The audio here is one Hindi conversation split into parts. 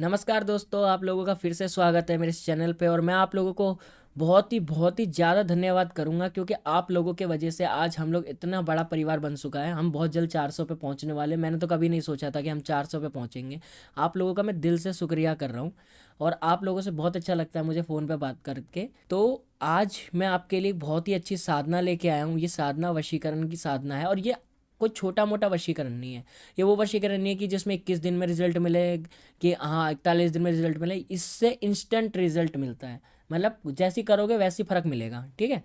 नमस्कार दोस्तों, आप लोगों का फिर से स्वागत है मेरे इस चैनल पे। और मैं आप लोगों को बहुत ही ज़्यादा धन्यवाद करूँगा, क्योंकि आप लोगों के वजह से आज हम लोग इतना बड़ा परिवार बन चुका है। हम बहुत जल्द 400 पे पहुँचने वाले हैं। मैंने तो कभी नहीं सोचा था कि हम 400 पे पहुँचेंगे। आप लोगों का मैं दिल से शुक्रिया कर रहा हूँ और आप लोगों से बहुत अच्छा लगता है मुझे फ़ोन पे बात करके। तो आज मैं आपके लिए बहुत ही अच्छी साधना लेके आया हूँ। ये साधना वशीकरण की साधना है और ये कोई छोटा मोटा वशीकरण नहीं है। ये वो वशीकरण नहीं है कि जिसमें 21 दिन में रिजल्ट मिले, कि हाँ 41 दिन में रिजल्ट मिले। इससे इंस्टेंट रिजल्ट मिलता है, मतलब जैसी करोगे वैसी फर्क मिलेगा। ठीक है,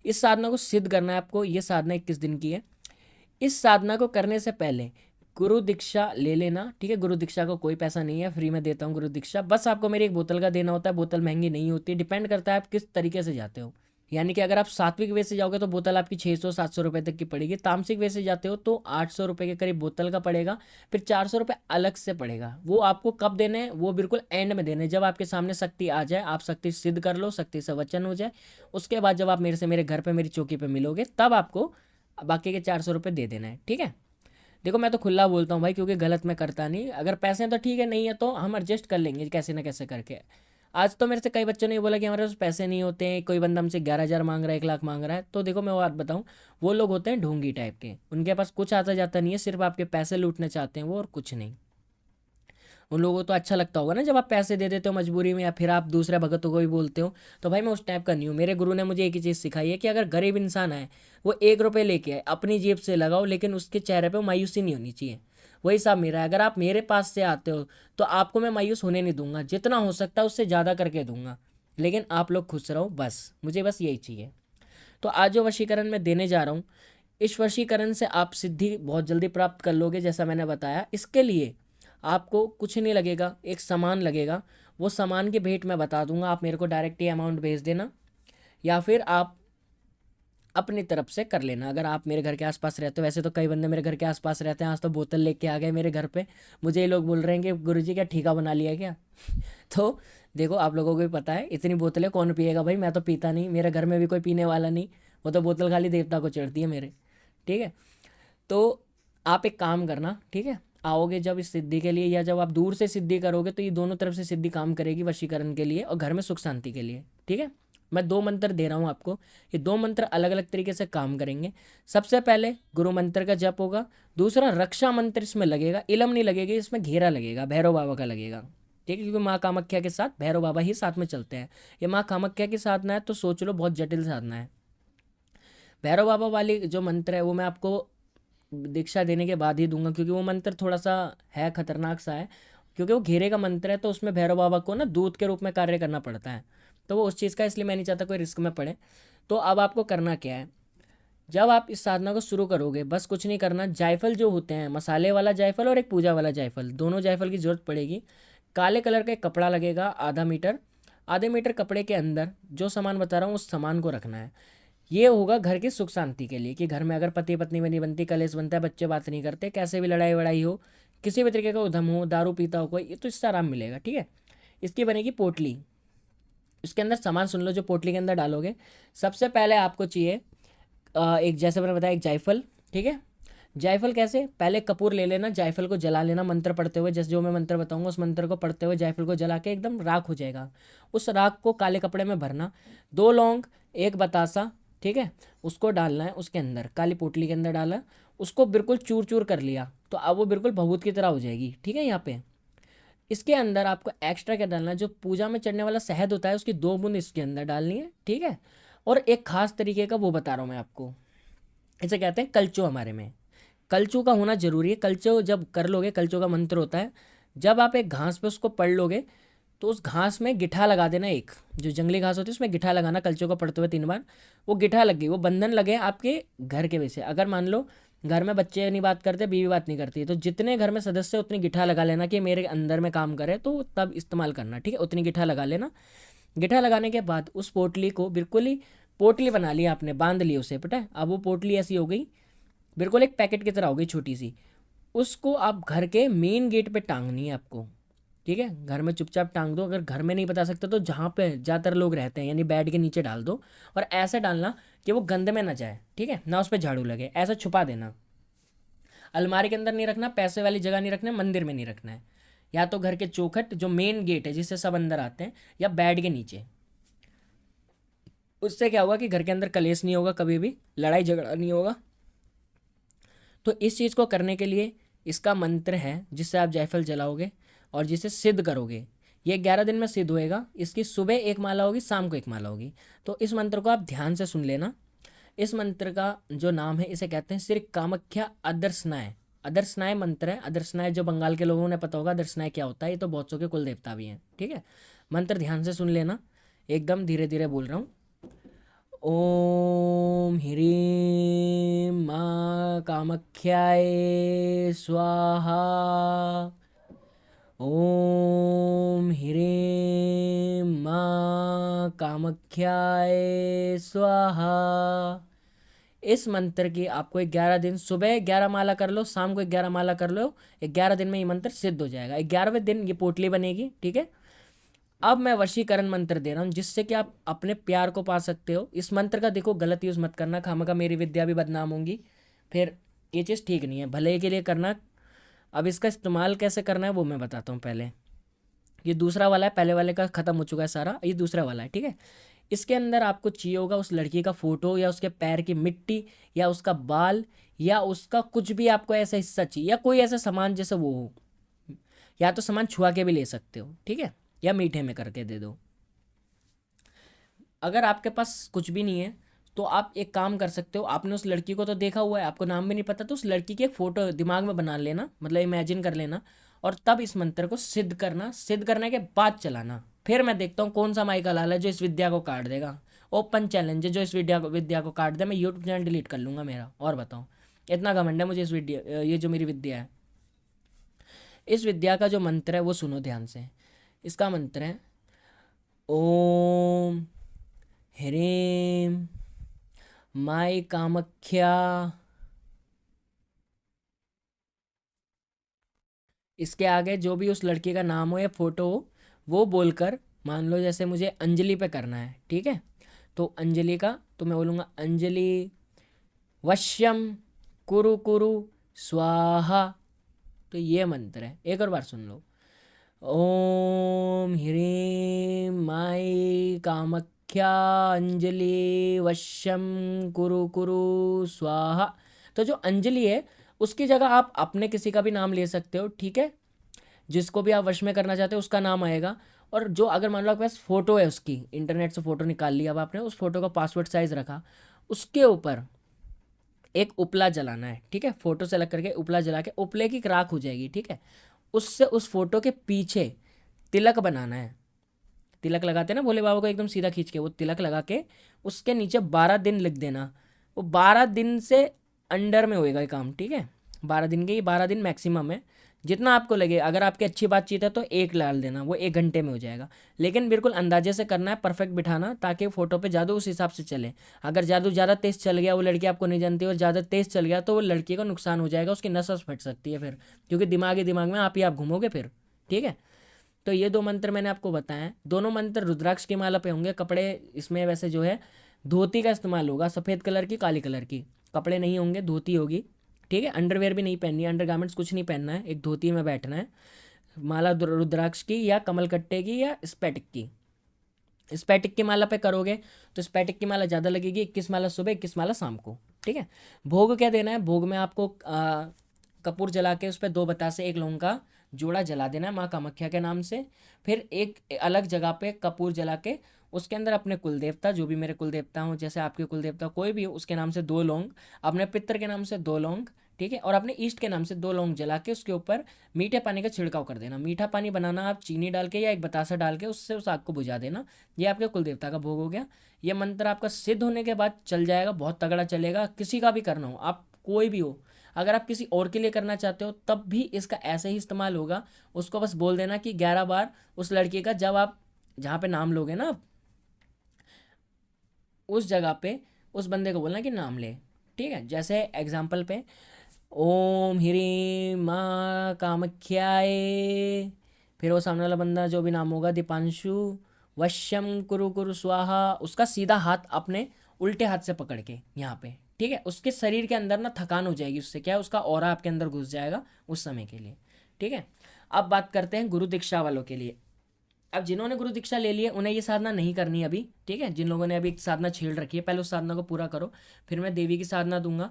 इस साधना को सिद्ध करना है आपको। ये साधना 21 दिन की है। इस साधना को करने से पहले गुरु दीक्षा ले लेना। ठीक है, गुरु दीक्षा को कोई पैसा नहीं है, फ्री में देता हूँ गुरु दीक्षा। बस आपको मेरी एक बोतल का देना होता है। बोतल महंगी नहीं होती, डिपेंड करता है आप किस तरीके से जाते हो। यानी कि अगर आप सात्विक वे से जाओगे तो बोतल आपकी 600-700 रुपये तक की पड़ेगी। तामसिक वे से जाते हो तो 800 रुपये के करीब बोतल का पड़ेगा। फिर 400 रुपये अलग से पड़ेगा। वो आपको कब देने हैं? वो बिल्कुल एंड में देने, जब आपके सामने शक्ति आ जाए, आप शक्ति सिद्ध कर लो, शक्ति से वचन हो जाए। उसके बाद जब आप मेरे से मेरे घर पे मेरी चौकी पे मिलोगे, तब आपको बाकी के 400 रुपये दे देना है। ठीक है, देखो मैं तो खुला बोलता हूँ भाई, क्योंकि गलत मैं करता नहीं। अगर पैसे हैं तो ठीक है, नहीं है तो हम एडजस्ट कर लेंगे कैसे ना कैसे करके। आज तो मेरे से कई बच्चों ने ये बोला कि हमारे पास पैसे नहीं होते हैं। कोई बंदा हमसे 11,000 मांग रहा है, 1 लाख मांग रहा है। तो देखो मैं वो बात बताऊँ, वो लोग होते हैं ढोंगी टाइप के। उनके पास कुछ आता जाता नहीं है, सिर्फ आपके पैसे लूटना चाहते हैं वो, और कुछ नहीं। उन लोगों को तो अच्छा लगता होगा ना जब आप पैसे दे देते हो मजबूरी में, या फिर आप दूसरे भगतों को भी बोलते हो। तो भाई मैं उस टाइप का नहीं हूँ। मेरे गुरु ने मुझे एक ही चीज़ सिखाई है कि अगर गरीब इंसान है, वो 1 रुपये लेके आए, अपनी जेब से लगाओ, लेकिन उसके चेहरे पे मायूसी नहीं होनी चाहिए। वही हिसाब मेरा है। अगर आप मेरे पास से आते हो तो आपको मैं मायूस होने नहीं दूंगा। जितना हो सकता है उससे ज़्यादा करके दूंगा, लेकिन आप लोग खुश रहो, बस मुझे बस यही चाहिए। तो आज जो वशीकरण मैं देने जा रहा हूँ, इस वशीकरण से आप सिद्धि बहुत जल्दी प्राप्त कर लोगे, जैसा मैंने बताया। इसके लिए आपको कुछ नहीं लगेगा, एक सामान लगेगा। वो सामान की भेंट मैं बता दूंगा, आप मेरे को डायरेक्ट ही अमाउंट भेज देना, या फिर आप अपनी तरफ से कर लेना अगर आप मेरे घर के आसपास रहते हो। वैसे तो कई बंदे मेरे घर के आसपास रहते हैं। आज तो बोतल लेके आ गए मेरे घर पे। मुझे ये लोग बोल रहे हैं कि गुरुजी क्या ठीका बना लिया क्या? तो देखो, आप लोगों को भी पता है इतनी बोतलें कौन पिएगा भाई। मैं तो पीता नहीं, मेरे घर में भी कोई पीने वाला नहीं। वो तो बोतल खाली देवता को चढ़ती है मेरे। ठीक है, तो आप एक काम करना, ठीक है, आओगे जब इस सिद्धि के लिए, या जब आप दूर से सिद्धि करोगे, तो ये दोनों तरफ से सिद्धि काम करेगी, वशीकरण के लिए और घर में सुख शांति के लिए। ठीक है, मैं 2 मंत्र दे रहा हूँ आपको। ये 2 मंत्र अलग अलग तरीके से काम करेंगे। सबसे पहले गुरु मंत्र का जप होगा। दूसरा रक्षा मंत्र इसमें लगेगा। इलम नहीं लगेगी, इसमें घेरा लगेगा, भैरव बाबा का लगेगा। ठीक है, क्योंकि माँ कामाख्या के साथ भैरव बाबा ही साथ में चलते हैं। ये माँ कामाख्या की साधना है, तो सोच लो बहुत जटिल साधना है। भैरव बाबा वाली जो मंत्र है वो मैं आपको दीक्षा देने के बाद ही दूंगा, क्योंकि वो मंत्र थोड़ा सा है, खतरनाक सा है। क्योंकि वो घेरे का मंत्र है, तो उसमें भैरव बाबा को ना दूत के रूप में कार्य करना पड़ता है। तो वो उस चीज़ का, इसलिए मैं नहीं चाहता कोई रिस्क में पड़े। तो अब आपको करना क्या है, जब आप इस साधना को शुरू करोगे, बस कुछ नहीं करना। जायफल जो होते हैं, मसाले वाला जायफल और एक पूजा वाला जायफल, दोनों जायफल की जरूरत पड़ेगी। काले कलर का एक कपड़ा लगेगा, आधा मीटर। आधे मीटर कपड़े के अंदर जो सामान बता रहा हूँ उस सामान को रखना है। ये होगा घर की सुख शांति के लिए, कि घर में अगर पति पत्नी में नहीं बनती, कलेश बनता है, बच्चे बात नहीं करते, कैसे भी लड़ाई वड़ाई हो, किसी भी तरीके का उधम हो, दारू पीता हो कोई, तो इससे आराम मिलेगा। ठीक है, इसकी बनेगी पोटली। इसके अंदर सामान सुन लो जो पोटली के अंदर डालोगे। सबसे पहले आपको चाहिए एक, जैसे मैंने बताया, एक जायफल। ठीक है, जायफल कैसे, पहले कपूर ले लेना, जायफल को जला लेना मंत्र पढ़ते हुए। जैसे जो मैं मंत्र बताऊंगा उस मंत्र को पढ़ते हुए जायफल को जला के एकदम राख हो जाएगा। उस राख को काले कपड़े में भरना। 2 लौंग, एक बतासा, ठीक है, उसको डालना है उसके अंदर, काली पोटली के अंदर डाला। उसको बिल्कुल चूर चूर कर लिया, तो अब वो बिल्कुल भभूत की तरह हो जाएगी। ठीक है, यहाँ पे इसके अंदर आपको एक्स्ट्रा क्या डालना है, जो पूजा में चढ़ने वाला शहद होता है उसकी 2 बूंद इसके अंदर डालनी है। ठीक है, और एक खास तरीके का वो बता रहा हूँ मैं आपको, इसे कहते हैं कलचो। हमारे में कलचू का होना जरूरी है। कलचो जब कर लोगे, कलचो का मंत्र होता है, जब आप एक घास पे उसको पढ़ लोगे, तो उस घास में गिठा लगा देना। एक जो जंगली घास होती है उसमें गिठा लगाना, कलचो को पढ़ते हुए 3 बार। वो गिठा लग गई, वो बंधन लगे आपके घर के वैसे। अगर मान लो घर में बच्चे नहीं बात करते, बीवी बात नहीं करती, तो जितने घर में सदस्य उतनी गिठा लगा लेना कि मेरे अंदर में काम करे, तो तब इस्तेमाल करना। ठीक है, उतनी गिठा लगा लेना। गिठा लगाने के बाद उस पोटली को बिल्कुल ही, पोटली बना लिया आपने, बांध ली उसे, पता है। अब वो पोटली ऐसी हो गई, बिल्कुल एक पैकेट की तरह हो गई छोटी सी। उसको आप घर के मेन गेट पे टांगनी है आपको। ठीक है, घर में चुपचाप टांग दो। अगर घर में नहीं बता सकते तो जहाँ पे ज़्यादातर लोग रहते हैं, यानी बेड के नीचे डाल दो। और ऐसे डालना कि वो गंद में ना जाए, ठीक है, ना उस पर झाड़ू लगे, ऐसा छुपा देना। अलमारी के अंदर नहीं रखना, पैसे वाली जगह नहीं रखना, मंदिर में नहीं रखना है। या तो घर के चौखट जो मेन गेट है जिससे सब अंदर आते हैं, या बेड के नीचे। उससे क्या होगा कि घर के अंदर कलेश नहीं होगा, कभी भी लड़ाई झगड़ा नहीं होगा। तो इस चीज़ को करने के लिए इसका मंत्र है जिससे आप जायफल जलाओगे और जिसे सिद्ध करोगे। ये 11 दिन में सिद्ध होएगा। इसकी सुबह एक माला होगी, शाम को एक माला होगी। तो इस मंत्र को आप ध्यान से सुन लेना। इस मंत्र का जो नाम है इसे कहते हैं श्री कामाख्या अदर्शनाय। अदर्शनाय मंत्र है। अदर्शनाय जो बंगाल के लोगों ने पता होगा अदर्शनाय क्या होता है, ये तो बहुत सौ के कुल देवता भी हैं। ठीक है, मंत्र ध्यान से सुन लेना, एकदम धीरे धीरे बोल रहा हूँ। ओम ह्रीं माँ कामाख्याय स्वाहा। ओम ह्रीं माँ कामाख्याय स्वाहा। इस मंत्र की आपको 11 दिन सुबह 11 माला कर लो, शाम को 11 माला कर लो। 11 दिन में ये मंत्र सिद्ध हो जाएगा। 11वें दिन ये पोटली बनेगी। ठीक है, अब मैं वशीकरण मंत्र दे रहा हूँ जिससे कि आप अपने प्यार को पा सकते हो। इस मंत्र का देखो गलत यूज़ मत करना, खामखा मेरी विद्या भी बदनाम होंगी, फिर ये चीज़ ठीक नहीं है। भले के लिए करना। अब इसका इस्तेमाल कैसे करना है वो मैं बताता हूँ। पहले ये दूसरा वाला है, पहले वाले का ख़त्म हो चुका है सारा, ये दूसरा वाला है। ठीक है, इसके अंदर आपको चाहिए होगा उस लड़की का फ़ोटो, या उसके पैर की मिट्टी, या उसका बाल, या उसका कुछ भी आपको ऐसा हिस्सा चाहिए, या कोई ऐसा सामान जैसे वो हो। या तो सामान छुआ के भी ले सकते हो, ठीक है, या मीठे में करके दे दो। अगर आपके पास कुछ भी नहीं है तो आप एक काम कर सकते हो। आपने उस लड़की को तो देखा हुआ है, आपको नाम भी नहीं पता, तो उस लड़की की एक फ़ोटो दिमाग में बना लेना, मतलब इमेजिन कर लेना, और तब इस मंत्र को सिद्ध करना। सिद्ध करने के बाद चलाना। फिर मैं देखता हूँ कौन सा माई का लाल है जो इस विद्या को काट देगा। ओपन चैलेंज है, जो इस विद्या को काट दे मैं यूट्यूब चैनल डिलीट कर लूँगा मेरा। और बताओ, इतना घमंड है मुझे इस विद्या, ये जो मेरी विद्या है। इस विद्या का जो मंत्र है वो सुनो ध्यान से। इसका मंत्र है ओम ह्रीं माई कामाख्या। इसके आगे जो भी उस लड़की का नाम हो या फोटो हो वो बोलकर, मान लो जैसे मुझे अंजलि पे करना है, ठीक है, तो अंजलि का तो मैं बोलूँगा अंजलि वश्यम कुरु कुरु स्वाहा। तो ये मंत्र है, एक और बार सुन लो। ओम ह्रीं माई कामाख्या अंजलि वश्यम कुरु कुरु स्वाहा। तो जो अंजलि है उसकी जगह आप अपने किसी का भी नाम ले सकते हो, ठीक है, जिसको भी आप वश में करना चाहते हो उसका नाम आएगा। और जो अगर मान लो आपके पास फ़ोटो है उसकी, इंटरनेट से फ़ोटो निकाल लिया, अब आपने उस फोटो का पासवर्ड साइज़ रखा, उसके ऊपर एक उपला जलाना है। ठीक है, फोटो सेलेक्ट करके उपला जला के, उपले की राख हो जाएगी, ठीक है, उससे उस फोटो के पीछे तिलक बनाना है। तिलक लगाते हैं ना भोले बाबा को एकदम सीधा खींच के, वो तिलक लगा के उसके नीचे 12 दिन लिख देना। वो 12 दिन से अंडर में होएगा ये काम, ठीक है, 12 दिन के, ये 12 दिन मैक्सिमम है, जितना आपको लगे। अगर आपकी अच्छी बातचीत है तो एक डाल देना, वो 1 घंटे में हो जाएगा। लेकिन बिल्कुल अंदाजे से करना है, परफेक्ट बिठाना, ताकि फोटो पे जादू उस हिसाब से चले। अगर जादू ज़्यादा तेज़ चल गया, वो लड़की आपको नहीं जानती और ज़्यादा तेज़ चल गया, तो वो लड़की को नुकसान हो जाएगा, उसकी नस फट सकती है फिर, क्योंकि दिमाग ही दिमाग में आप ही आप घूमोगे फिर। ठीक है, तो ये 2 मंत्र मैंने आपको बताए हैं। दोनों मंत्र रुद्राक्ष की माला पे होंगे। कपड़े इसमें वैसे जो है धोती का इस्तेमाल होगा, सफ़ेद कलर की, काली कलर की। कपड़े नहीं होंगे, धोती होगी, ठीक है। अंडरवेयर भी नहीं पहननी है, अंडरगारमेंट्स कुछ नहीं पहनना है, एक धोती में बैठना है। माला रुद्राक्ष की या कमलकट्टे की या स्पैटिक की। स्पैटिक की माला पे करोगे तो स्पैटिक की माला ज़्यादा लगेगी। 21 माला सुबह, 21 माला शाम को, ठीक है। भोग क्या देना है? भोग में आपको कपूर जला के उस पर 2 बतासे 1 लौंग का जोड़ा जला देना है माँ कामाख्या के नाम से। फिर एक अलग जगह पे कपूर जला के उसके अंदर अपने कुल देवता, जो भी मेरे कुल देवता हों, जैसे आपके कुल देवता कोई भी हो, उसके नाम से 2 लौंग, अपने पितर के नाम से 2 लौंग, ठीक है, और अपने ईष्ट के नाम से 2 लौंग जला के उसके ऊपर मीठे पानी का छिड़काव कर देना। मीठा पानी बनाना आप चीनी डाल के या एक बतासा डाल के, उससे उस आग को बुझा देना। ये आपके कुल देवता का भोग हो गया। ये मंत्र आपका सिद्ध होने के बाद चल जाएगा, बहुत तगड़ा चलेगा। किसी का भी करना हो, आप कोई भी हो, अगर आप किसी और के लिए करना चाहते हो तब भी इसका ऐसे ही इस्तेमाल होगा। उसको बस बोल देना कि 11 बार उस लड़की का, जब आप जहाँ पे नाम लोगे ना, उस जगह पे उस बंदे को बोलना कि नाम ले, ठीक है। जैसे एग्जाम्पल पे ओम ह्रीं माँ कामाख्याय, फिर वो सामने वाला बंदा जो भी नाम होगा, दीपांशु, वश्यम कुरु कुरु स्वाहा, उसका सीधा हाथ अपने उल्टे हाथ से पकड़ के यहाँ पे, ठीक है। उसके शरीर के अंदर ना थकान हो जाएगी, उससे क्या है, उसका ऑरा आपके अंदर घुस जाएगा उस समय के लिए, ठीक है। अब बात करते हैं गुरु दीक्षा वालों के लिए। अब जिन्होंने गुरु दीक्षा ले ली है उन्हें ये साधना नहीं करनी अभी, ठीक है। जिन लोगों ने अभी साधना छेड़ रखी है, पहले उस साधना को पूरा करो, फिर मैं देवी की साधना दूंगा।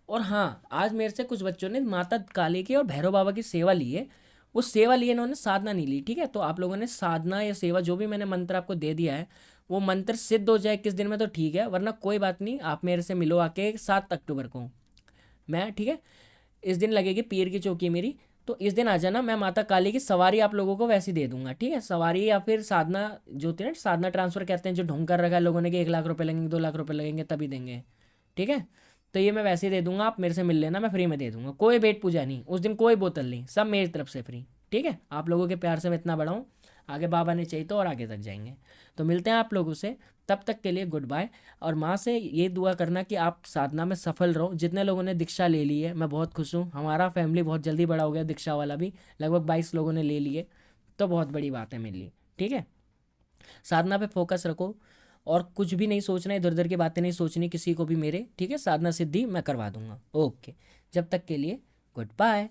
और हाँ, आज मेरे से कुछ बच्चों ने माता काली की और भैरव बाबा की सेवा ली है, वो सेवा लिए इन्होंने साधना नहीं ली, ठीक है। तो आप लोगों ने साधना या सेवा जो भी मैंने मंत्र आपको दे दिया है, वो मंत्र सिद्ध हो जाए किस दिन में तो ठीक है, वरना कोई बात नहीं, आप मेरे से मिलो आके 7 अक्टूबर को। मैं, ठीक है, इस दिन लगेगी पीर की चौकी मेरी, तो इस दिन आ जाना। मैं माता काली की सवारी आप लोगों को वैसी दे दूंगा, ठीक है। सवारी या फिर साधना जो होती है ना, साधना ट्रांसफर कहते हैं, जो ढोंग कर रखा है लोगों ने कि 1 लाख रुपए लगेंगे, 2 लाख रुपए लगेंगे तभी देंगे, ठीक है। तो ये मैं वैसे ही दे दूंगा, आप मेरे से मिल लेना, मैं फ्री में दे दूंगा। कोई वेट पूजा नहीं उस दिन, कोई बोतल नहीं, सब मेरी तरफ से फ्री, ठीक है। आप लोगों के प्यार से मैं इतना बड़ा हूँ, आगे बाबा ने चाहिए तो और आगे तक जाएंगे। तो मिलते हैं आप लोगों से, तब तक के लिए गुड बाय। और माँ से ये दुआ करना कि आप साधना में सफल रहो। जितने लोगों ने दीक्षा ले ली है मैं बहुत खुश हूँ, हमारा फैमिली बहुत जल्दी बड़ा हो गया, दीक्षा वाला भी लगभग 22 लोगों ने ले लिए, तो बहुत बड़ी बात है मेरे लिए, ठीक है। साधना पे फोकस रखो और कुछ भी नहीं सोचना, इधर उधर की बातें नहीं सोचनी किसी को भी मेरे, ठीक है। साधना सिद्धि मैं करवा दूंगा, ओके। जब तक के लिए गुड बाय।